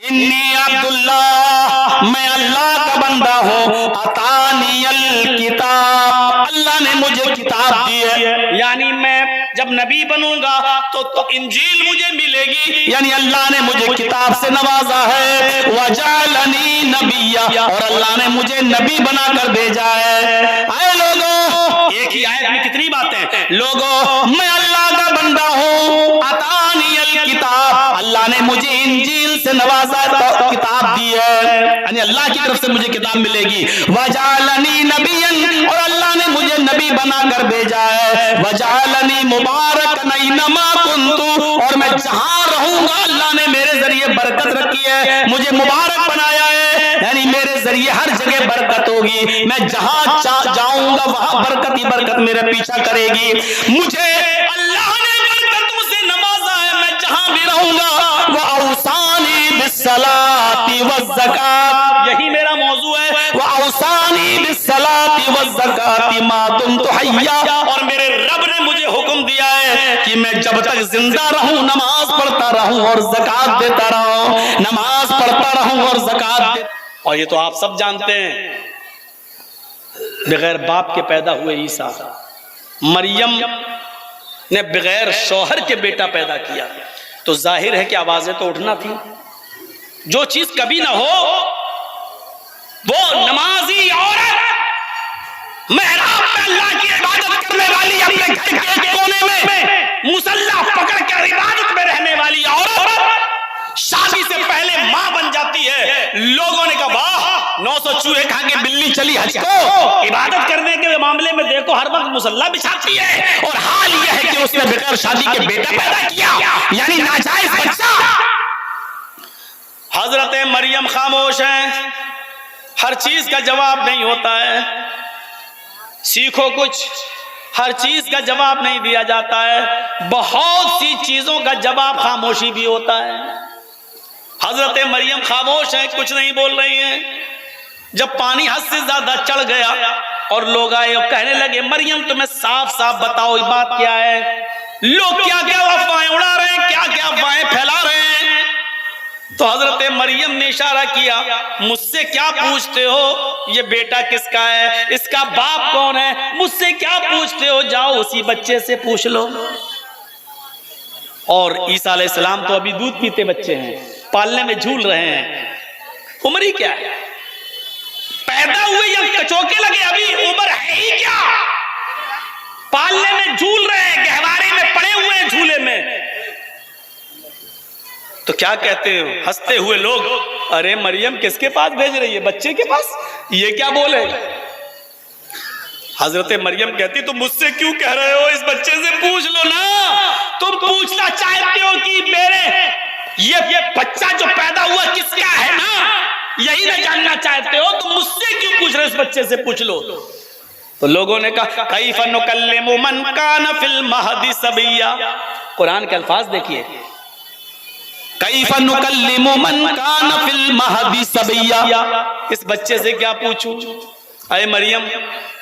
انی عبداللہ، میں اللہ کا بندہ ہوں، عطانی الکتاب، اللہ نے مجھے کتاب دی ہے، یعنی میں جب نبی بنوں گا تو انجیل مجھے ملے گی، یعنی اللہ نے مجھے کتاب سے نوازا ہے، وجعلنی نبیا، اور اللہ نے مجھے نبی بنا کر بھیجا ہے۔ اے لوگوں، ایک ہی آیت میں کتنی باتیں، لوگوں میں اللہ کا بندہ ہوں، عطانی الکتاب، اللہ نے مجھے انجیل سے نوازا، کتاب دی ہے، یعنی اللہ کی طرف سے مجھے کتاب ملے گی، وجعلنی نبیا، اور اللہ نے مجھے نبی بنا کر بھیجا ہے، وجعلنی مبارکا اینما کنت، اور میں جہاں رہوں گا اللہ نے میرے ذریعے برکت رکھی ہے، مجھے مبارک بنایا ہے، یعنی میرے ذریعے ہر جگہ برکت ہوگی، میں جہاں جاؤں گا وہاں برکت ہی برکت میرے پیچھا کرے گی، مجھے اللہ نے برکتوں سے نوازا ہے، میں جہاں بھی رہوں گا، وَأَوْصَانِي بِالصَّلَاةِ وَالزَّكَاةِ، یہی میرا موضوع ہے، وَأَوْصَانِي بِالصَّلَاةِ وَالزَّكَاةِ مَا دُمْتُ حَيًّا، اور میرے رب نے مجھے حکم دیا ہے کہ میں جب تک زندہ رہوں نماز پڑھتا رہوں اور زکوٰۃ دیتا رہوں، نماز پڑھتا رہوں اور زکوٰۃ دیتا۔ اور یہ تو آپ سب جانتے ہیں، بغیر باپ کے پیدا ہوئے عیسیٰ، مریم نے بغیر شوہر کے بیٹا پیدا کیا، تو ظاہر ہے کہ آوازیں تو اٹھنا تھی، جو چیز کبھی نہ ہو وہ نمازی عورت محراب میں اللہ کی عبادت کرنے والی، اپنے گھر کے ایک کونے میں مصلی پکڑ کر عبادت میں رہنے والی عورت شادی سے پہلے ماں بن جاتی ہے، لوگوں نے کہا واہ 900 چوہے کھا کے بلی چلی حج کو، عبادت کرنے کے معاملے میں دیکھو ہر وقت مصلی بچھاتی ہے، اور حال یہ ہے کہ اس نے بغیر شادی کے بیٹا پیدا کیا، یعنی ناجائز بچہ۔ حضرت مریم خاموش ہیں، ہر چیز کا جواب نہیں ہوتا ہے، سیکھو کچھ، ہر چیز کا جواب نہیں دیا جاتا ہے، بہت سی چیزوں کا جواب خاموشی بھی ہوتا ہے۔ حضرت مریم خاموش ہیں، کچھ نہیں بول رہی ہیں، جب پانی حد سے زیادہ چڑھ گیا اور لوگ آئے اور کہنے لگے مریم تمہیں صاف صاف بتاؤ یہ بات کیا ہے، لوگ کیا کیا افواہیں اڑا رہے ہیں، کیا کیا افواہیں پھیلا رہے ہیں، تو حضرت مریم نے اشارہ کیا مجھ سے کیا پوچھتے ہو، یہ بیٹا کس کا ہے، اس کا باپ کون ہے، مجھ سے کیا پوچھتے ہو، جاؤ اسی بچے سے پوچھ لو۔ اور عیسیٰ علیہ السلام تو ابھی دودھ پیتے بچے ہیں، پالنے میں جھول رہے ہیں، عمر ہی کیا ہے، پیدا ہوئے یا کچوکے لگے، ابھی عمر ہے ہی کیا، پالنے میں جھول رہے ہیں، گہوارے میں پڑے ہوئے ہیں جھولے میں۔ تو کیا کہتے ہیں ہنستے ہوئے لوگ، ارے مریم کس کے پاس بھیج رہی ہے، بچے کے پاس، یہ کیا بولے؟ حضرت مریم کہتی تو مجھ سے کیوں کہہ رہے ہو، اس بچے سے پوچھ لو نا، تم پوچھنا چاہتے ہو کہ میرے یہ بچہ جو پیدا ہوا کس کا ہے نا، یہی نہ جاننا چاہتے ہو تو مجھ سے کیوں پوچھ رہے ہو، اس بچے سے پوچھ لو۔ تو لوگوں نے کہا کیف نکلم من کان فی المہد صبیا، قرآن کے الفاظ دیکھیے، کیف نکلم من کان فی المہد صبیا، اس بچے سے کیا پوچھوں، اے مریم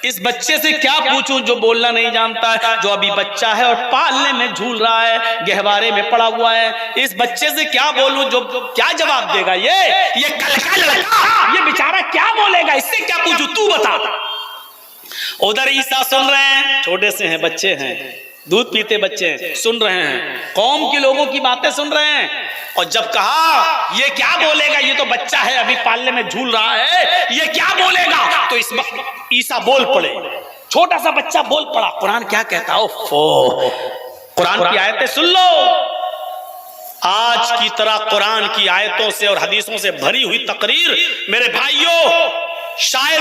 اس بچے سے کیا پوچھوں جو بولنا نہیں جانتا ہے، جو ابھی بچہ ہے اور پالنے میں جھول رہا ہے، گہوارے میں پڑا ہوا ہے، اس بچے سے کیا بولوں جو کیا جواب دے گا، یہ کل کا لڑکا یہ بیچارہ کیا بولے گا، اس سے کیا پوچھوں، تو بتا۔ ادھر عیسیٰ سن رہے ہیں، چھوٹے سے ہیں، بچے ہیں، دودھ پیتے بچے ہیں، سن رہے ہیں، قوم کے لوگوں کی باتیں سن رہے ہیں، اور جب کہا یہ کیا بولے گا، یہ تو بچہ ہے ابھی پالنے میں جھول رہا ہے، یہ کیا بولے گا، تو اس عیسیٰ بول پڑے، چھوٹا سا بچہ بول پڑا۔ قرآن کیا کہتا ہے، قرآن کی آیتیں سن لو، آج کی طرح قرآن کی آیتوں سے اور حدیثوں سے بھری ہوئی تقریر میرے بھائیوں شاید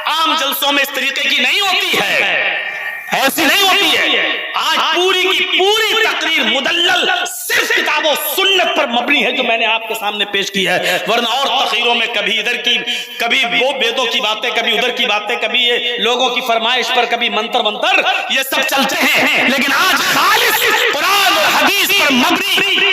عام جلسوں میں اس طریقے کی نہیں ہوتی ہے، ایسی نہیں ہوتی ہے۔ آج پوری کی پوری تقریر مدلل صرف کتاب و سنت پر مبنی ہے جو میں نے آپ کے سامنے پیش کی ہے، ورنہ اور تقریروں میں کبھی ادھر کی، کبھی وہ بیدوں کی باتیں، کبھی ادھر کی باتیں، کبھی یہ لوگوں کی فرمائش پر، کبھی منتر منتر، یہ سب چلتے ہیں، لیکن آج خالص قرآن اور حدیث پر مبنی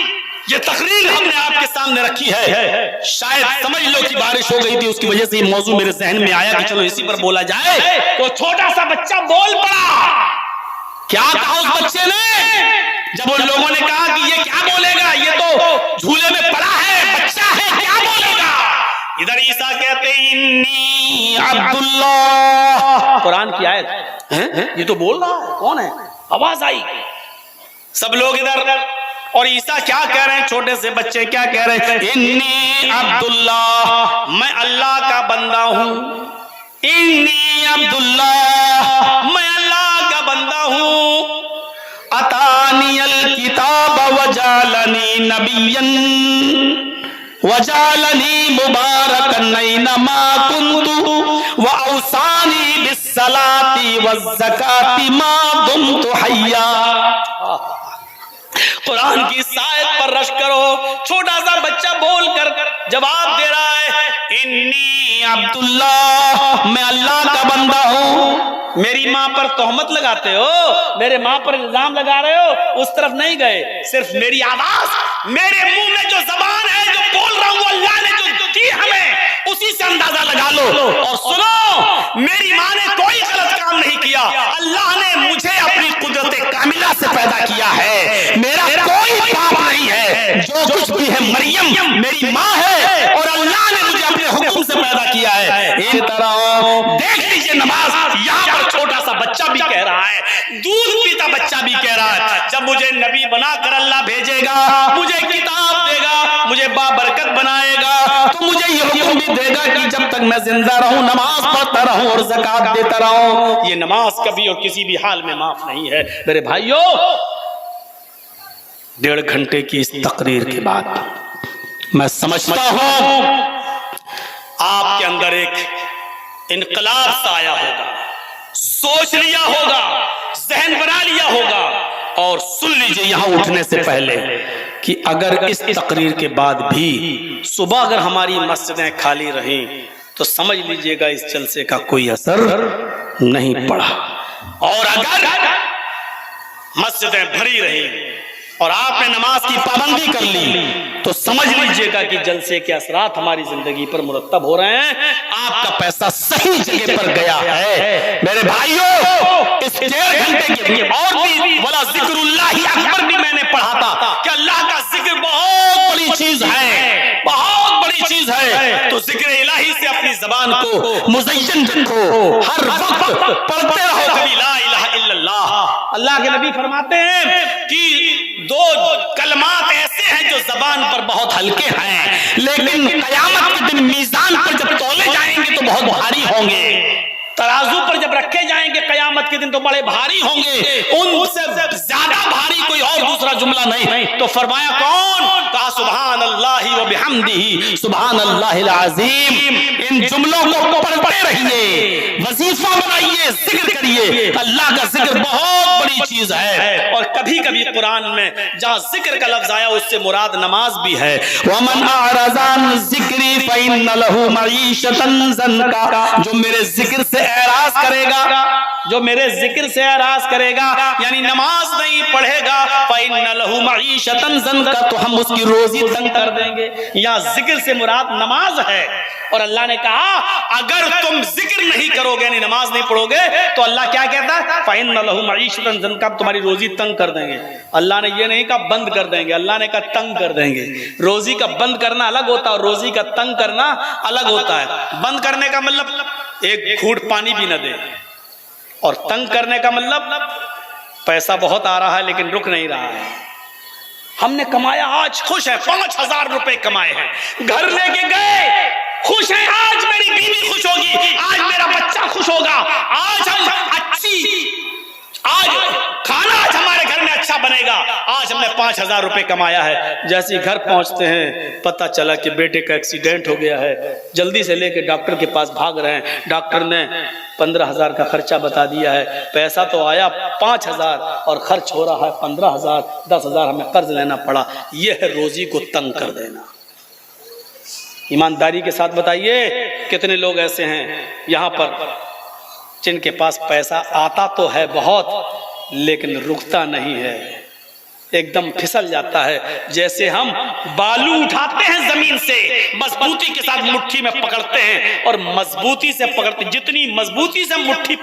یہ تقریر ہم نے آپ کے سامنے رکھی ہے۔ شاید سمجھ لو کہ بارش ہو گئی تھی، اس کی وجہ سے یہ موضوع میرے ذہن میں آیا کہ چلو اسی پر بولا جائے، تو چھوٹا سا بچہ بول پڑا۔ کیا کہا اس بچے نے جب ان لوگوں نے کہا کہ یہ کیا بولے گا، یہ تو جھولے میں پڑا ہے، بچہ ہے، عبداللہ، قرآن کی آیت ہے، یہ تو بول رہا ہے، کون ہے؟ آواز آئی، سب لوگ ادھر، اور عیسیٰ کیا کہہ رہے ہیں؟ چھوٹے سے بچے کیا کہہ رہے ہیں؟ انی عبداللہ، میں اللہ کا بندہ ہوں، انی عبداللہ، میں اللہ کا بندہ ہوں، اتانی الکتاب وجعلنی نبیا وجعلنی مبارکا اینما کنت واوصانی بالصلاة والزکاة ما دمت حیا۔ قرآن کی اس آیت پر رشک کرو، چھوٹا سا بچہ بول کر جواب دے رہا ہے، انی عبداللہ، میں اللہ کا بندہ ہوں۔ میری ماں پر تہمت لگاتے ہو، میرے ماں پر الزام لگا رہے ہو، اس طرف نہیں گئے، صرف میری آواز، میرے منہ میں جو زبان ہے، جو بول رہا ہوں، اللہ نے جو دی ہمیں، اسی سے اندازہ لگا لو۔ اور سنو، میری ماں نے کوئی غلط کام نہیں کیا، اللہ نے مجھے اپنی قدرت کاملہ سے پیدا کیا ہے، میرا کوئی پاپ نہیں ہے، جو کچھ بھی ہے مریم میری ماں ہے، اور اللہ نے مجھے اپنے حکم سے پیدا کیا ہے۔ ان طرح دیکھ لیجئے نماز، یہاں پر چھوٹا سا بچہ بھی کہہ رہا ہے، دودھ پیتا بچہ بھی کہہ رہا ہے، جب مجھے نبی بنا کر اللہ بھیجے گا، مجھے کتاب دے گا، مجھے بابرکت بنائے گا، تو مجھے یہ حکم بھی دے گا کہ جب تک میں زندہ رہوں نماز پڑھتا رہوں اور زکوٰۃ دیتا رہوں۔ یہ نماز کبھی اور کسی بھی حال میں معاف نہیں ہے۔ میرے بھائیو، 1.5 گھنٹے کی اس تقریر کے بعد میں سمجھتا ہوں آپ کے اندر ایک انقلاب سا آیا ہوگا، سوچ لیا ہوگا، ذہن بنا لیا ہوگا، اور سن لیجئے یہاں اٹھنے سے پہلے کہ اگر اس تقریر کے بعد بھی صبح اگر ہماری مسجدیں خالی رہیں تو سمجھ لیجئے گا اس جلسے کا کوئی اثر نہیں پڑا، اور اگر مسجدیں بھری رہیں اور آپ نے نماز کی پابندی کر لی تو سمجھ لیجئے گا کہ جلسے کے اثرات ہماری زندگی پر مرتب ہو رہے ہیں، آپ کا پیسہ صحیح جگہ پر گیا ہے۔ میرے بھائیوں، اس 1.5 گھنٹے کے اور بھی ولا ذکر اللہ اکبر بھی میں نے پڑھا تھا کہ اللہ کا ذکر بہت بڑی چیز ہے، بہت بڑی چیز ہے، تو ذکر الہی سے اپنی زبان کو مزین رکھو، ہر وقت پڑھتے رہو کبھی لا الہ الا اللہ۔ اللہ کے نبی فرماتے ہیں کہ 2 کلمات ایسے ہیں جو زبان پر بہت ہلکے ہیں، لیکن قیامت کے دن میزان پر جب تولے جائیں گے تو بہت بھاری ہوں گے، ترازو پر جب رکھے جائیں گے قیامت کے دن تو بڑے بھاری ہوں گے، ان سے زیادہ بھاری کوئی اور دوسرا جملہ نہیں۔ تو فرمایا کون؟ کہا سبحان اللہ و بحمدہ سبحان اللہ العظیم۔ ان جملوں کو پڑھتے رہیے، وظیفہ بنائیے، ذکر کریے، اللہ کا ذکر بہت بڑی چیز ہے۔ اور کبھی کبھی قرآن میں جہاں ذکر کا لفظ آیا اس سے مراد نماز بھی ہے۔ وَمَنْ أَعْرَضَ عَنْ ذِكْرِي فَإِنَّ لَهُ مَعِيشَةً ضَنْكًا، جو میرے ذکر سے اعراض کرے گا، جو میرے ذکر سے اعراض کرے گا، یعنی نماز نہیں پڑھے گا، فَإِنَّ لَهُ مَعِيشَةً ضَنْكًا، تو ہم اس کی روزی تنگ کر دیں گے۔ یہاں ذکر سے مراد نماز ہے، اور اللہ نے کہا اگر تم ذکر نہیں کرو گے، یعنی نماز نہیں پڑھو گے، تو اللہ کیا کہتا ہے؟ فَإِنَّ لَهُ مَعِيشَةً ضَنْكًا، تمہاری روزی تنگ کر دیں گے۔ اللہ نے یہ نہیں کہا بند کر دیں گے، اللہ نے کہا تنگ کر دیں گے۔ روزی کا بند کرنا الگ ہوتا ہے اور روزی کا تنگ کرنا الگ ہوتا ہے۔ بند کرنے کا مطلب ایک گھونٹ پانی بھی نہ دے، اور تنگ کرنے کا مطلب پیسہ بہت آ رہا ہے لیکن رک نہیں رہا ہے، ہم نے کمایا، آج خوش ہے، 5000 روپے کمائے ہیں، گھر لے کے گئے، خوش ہیں، آج میری بیوی خوش ہوگی، آج میرا بچہ خوش ہوگا، آج ہم آج کھانا آج ہمارے گھر میں اچھا بنے گا، آج ہم نے 5000 روپے کمایا ہے۔ جیسے گھر پہنچتے ہیں پتہ چلا کہ بیٹے کا ایکسیڈنٹ ہو گیا ہے، جلدی سے لے کے ڈاکٹر کے پاس بھاگ رہے ہیں، ڈاکٹر نے 15000 کا خرچہ بتا دیا ہے، پیسہ تو آیا 5000 اور خرچ ہو رہا ہے 15000، 10000 ہمیں قرض لینا پڑا۔ یہ ہے روزی کو تنگ کر دینا۔ ایمانداری کے ساتھ بتائیے کتنے لوگ ایسے ہیں یہاں پر جن کے پاس پیسہ آتا تو ہے بہت لیکن رکتا نہیں ہے، ایک دم پھسل جاتا ہے. جیسے ہم بالو اٹھاتے ہیں زمین سے مضبوطی کے ساتھ مٹھی میں پکڑتے ہیں اور مضبوطی سے پکڑتے, جتنی مضبوطی سے مٹھی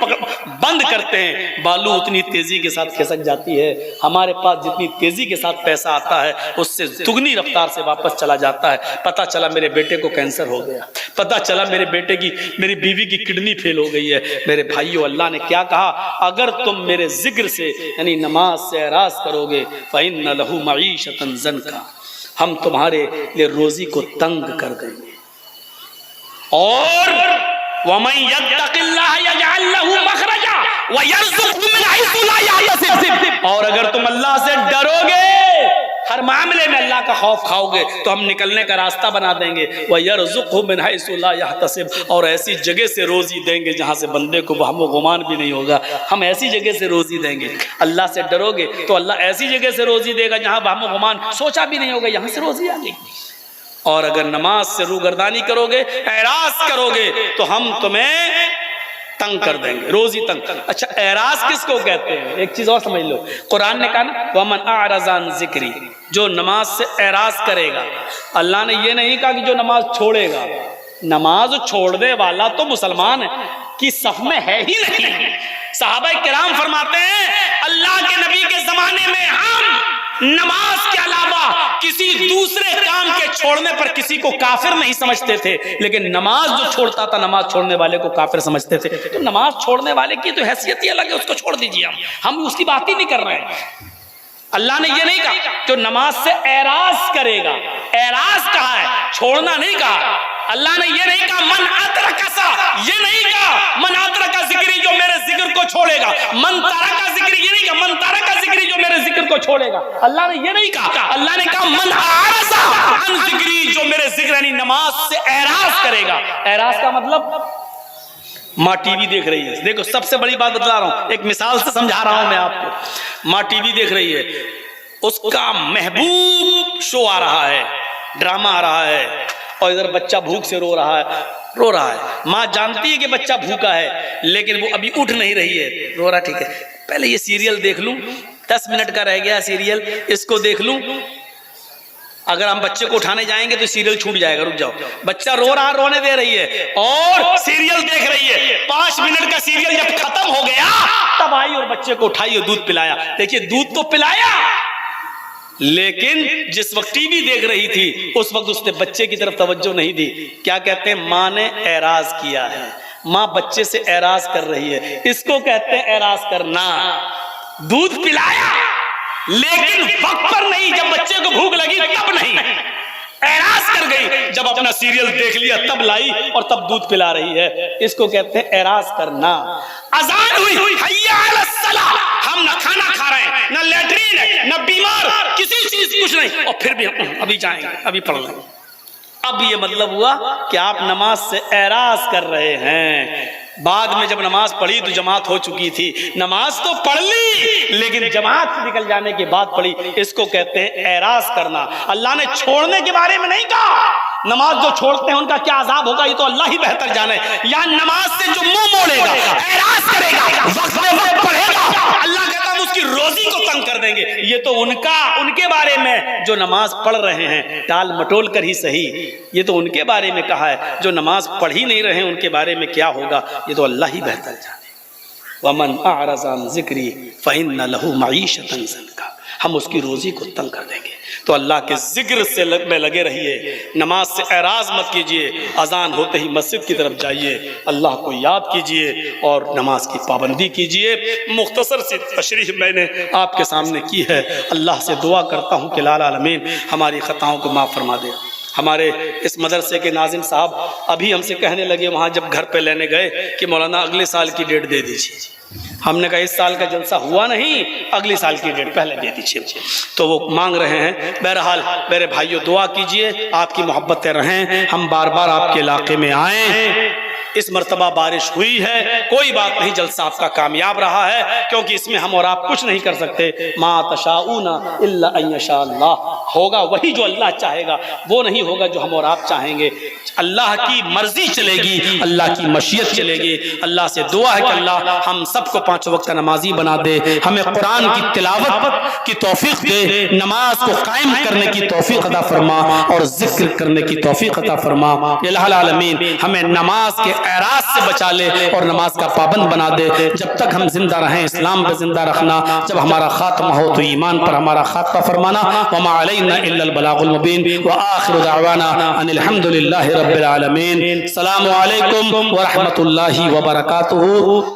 بند کرتے ہیں بالو اتنی تیزی کے ساتھ کھسک جاتی ہے. ہمارے پاس جتنی تیزی کے ساتھ پیسہ آتا ہے اس سے دگنی رفتار سے واپس چلا جاتا ہے. پتہ چلا میرے بیٹے کو کینسر ہو گیا, پتہ چلا میری بیوی کی کڈنی فیل ہو گئی ہے. میرے بھائیو, اللہ نے کیا کہا, اگر تم میرے ذکر سے یعنی نماز سے اعراض کرو گے فَإِنَّ لَهُ مَعِيشَةً ضَنْكَ, ہم تمہارے لیے روزی کو تنگ کر دیں گے. اور وَمَن يَتَّقِ اللَّهَ يَجْعَل لَّهُ مَخْرَجًا وَيَرْزُقْهُ مِنْ حَيْثُ لَا يَحْتَسِبُ, اور اگر تم اللہ سے ڈرو گے, ہر معاملے میں اللہ کا خوف کھاؤ گے تو ہم نکلنے کا راستہ بنا دیں گے. وَيَرْزُقْهُ مِنْ حَيْثُ لَا يَحْتَسِبُ, اور ایسی جگہ سے روزی دیں گے جہاں سے بندے کو وہم و گمان بھی نہیں ہوگا. ہم ایسی جگہ سے روزی دیں گے. اللہ سے ڈرو گے تو اللہ ایسی جگہ سے روزی دے گا جہاں وہم و گمان سوچا بھی نہیں ہوگا, یہاں سے روزی آ گئی. اور اگر نماز سے روگردانی کرو گے, اعراض کرو گے, تو ہم تمہیں تنگ کر دیں گے, روزی تنگ. اچھا, اعراض کس کو کہتے ہیں؟ ایک چیز اور سمجھ لو, قرآن نے کہا نا وَمَنْ أَعْرَضَ عَنْ ذِكْرِي, جو نماز سے اعراض کرے گا. اللہ نے یہ نہیں کہا کہ جو نماز چھوڑے گا. نماز چھوڑنے والا تو مسلمان کی صف میں ہے ہی نہیں. صحابہ کرام فرماتے ہیں اللہ کے نبی کے زمانے میں ہم نماز کے علاوہ کسی دوسرے کام کے چھوڑنے پر کسی کو کافر نہیں سمجھتے تھے, لیکن نماز جو چھوڑتا تھا نماز چھوڑنے والے کو کافر سمجھتے تھے. تو نماز چھوڑنے والے کی تو حیثیت ہی الگ ہے, اس کو چھوڑ دیجیے. ہم اس کی بات ہی نہیں کر رہے ہیں. اللہ نے یہ نہیں کہا جو نماز سے اعراض کرے گا, اعراض کہا ہے, چھوڑنا نہیں کہا. اللہ نے یہ نہیں کہا من ادرکسا, یہ نہیں کہا من ادرک ذکری جو میرے ذکر کو چھوڑے گا. من ترک ذکری, یہ نہیں کہا من ترک ذکری جو میرے ذکر کو چھوڑے گا. اللہ نے یہ نہیں کہا. اللہ نے کہا من اعرض عن ذکری, جو میرے ذکر یعنی نماز سے اعراض کرے گا. اعراض کا مطلب, ماں ٹی وی دیکھ رہی ہے, دیکھو سب سے بڑی بات بتلا رہا ہوں, ایک مثال سے سمجھا رہا ہوں میں آپ کو. ماں ٹی وی دیکھ رہی ہے, اس کا محبوب شو آ رہا ہے, ڈرامہ آ رہا ہے, اور ادھر بچہ بھوک سے رو رہا ہے. ماں جانتی ہے کہ بچہ بھوکا ہے لیکن وہ ابھی اٹھ نہیں رہی ہے, رو رہا. ٹھیک ہے, پہلے یہ سیریل دیکھ لوں, 10 منٹ کا رہ گیا سیریل, اس کو دیکھ لوں. اگر ہم بچے کو اٹھانے جائیں گے تو سیریل چھوٹ جائے گا, رک جاؤ. بچہ رو رہا, رونے دے رہی ہے اور سیریل دیکھ رہی ہے. 5 منٹ کا سیریل جب ختم ہو گیا تب آئی اور بچے کو اٹھائی اور دودھ پلایا. دیکھیے دودھ تو پلایا, لیکن جس وقت ٹی وی دیکھ رہی تھی اس وقت اس نے بچے کی طرف توجہ نہیں دی. کیا کہتے ہیں, ماں نے اعراض کیا ہے. ماں بچے سے اعراض کر رہی ہے, اس کو کہتے ہیں اعراض کرنا. دودھ پلایا لیکن وقت پر نہیں, جب بچے کو بھوک لگی تب نہیں, اعراض کر گئی. جب اپنا سیریل دیکھ لیا تب لائی اور تب دودھ پلا رہی ہے. اس کو کہتے ہیں اعراض کرنا. اذان ہوئی, حی علی الصلاۃ, ہم نہ کھانا کھا رہے ہیں, نہ لیٹرین ہے, نہ بیمار, کسی چیز کچھ نہیں, اور پھر بھی ابھی جائیں گے, ابھی پڑھ لیں گے. اب یہ مطلب ہوا کہ آپ نماز سے اعراض کر رہے ہیں. بعد میں جب نماز پڑھی تو جماعت ہو چکی تھی. نماز تو پڑھ لی لیکن جماعت سے نکل جانے کے بعد پڑھی. اس کو کہتے ہیں اعراض کرنا. اللہ نے چھوڑنے کے بارے میں نہیں کہا. نماز جو چھوڑتے ہیں ان کا کیا عذاب ہوگا یہ تو اللہ ہی بہتر جانے. یا نماز سے جو منہ موڑے گا, اعراض کرے گا, وقت پہ وقت پڑھے گا, اللہ کہتا ہے اس کی روزی کو تنگ کر دیں گے. یہ تو ان کے بارے میں جو نماز پڑھ رہے ہیں, ٹال مٹول کر ہی صحیح, یہ تو ان کے بارے میں کہا ہے. جو نماز پڑھ ہی نہیں رہے ان کے بارے میں کیا ہوگا یہ تو اللہ ہی بہتر جانے. وَمَنْ أَعْرَضَ عَنْ ذِكْرِي فَإِنَّ لَهُ مَعِيشَةً ضَنْكَ, ہم اس کی روزی کو تنگ کر دیں گے. تو اللہ کے ذکر سے میں لگے رہیے, نماز سے اعراض مت کیجیے. اذان ہوتے ہی مسجد کی طرف جائیے, اللہ کو یاد کیجیے اور نماز کی پابندی کیجیے. مختصر سی تشریح میں نے آپ کے سامنے کی ہے. اللہ سے دعا کرتا ہوں کہ لالا العالمین ہماری خطاؤں کو معاف فرما دے. ہمارے اس مدرسے کے ناظم صاحب ابھی ہم سے کہنے لگے وہاں جب گھر پہ لینے گئے کہ مولانا اگلے سال کی ڈیٹ دے دیجیے. ہم نے کہا اس سال کا جلسہ ہوا نہیں, اگلی سال کی ڈیٹ پہلے دے دیجیے. تو وہ مانگ رہے ہیں. بہرحال میرے بھائیوں دعا کیجیے, آپ کی محبتیں رہیں, ہم بار بار آپ کے علاقے میں آئیں. اس مرتبہ بارش ہوئی ہے, کوئی بات نہیں, جلسہ آپ کا کامیاب رہا ہے, کیونکہ اس میں ہم اور آپ کچھ نہیں کر سکتے. ما تشاؤون الا ان یشاء اللہ, ہوگا وہی جو اللہ چاہے گا, وہ نہیں ہوگا جو ہم اور آپ چاہیں گے. اللہ کی مرضی چلے گی، اللہ کی مشیت چلے گی۔ اللہ سے دعا ہے کہ اللہ ہم سب کو 5 وقت نمازی بنا دے، ہمیں قرآن کی تلاوت کی توفیق دے، نماز کو قائم کرنے کی توفیق عطا فرما اور ذکر کرنے کی توفیق عطا فرما۔ الہ العالمین ہمیں نماز کے اعراض سے بچا لے اور نماز کا پابند بنا دے۔ جب تک ہم زندہ رہیں اسلام پہ زندہ رکھنا، جب ہمارا خاتمہ ہو تو ایمان پر ہمارا خاتمہ فرمانا۔ وما علینا الا البلاغ المبین وآخر دعوانا ان الحمد للہ رب العالمین۔ السلام علیکم ورحمۃ اللہ وبرکاتہ۔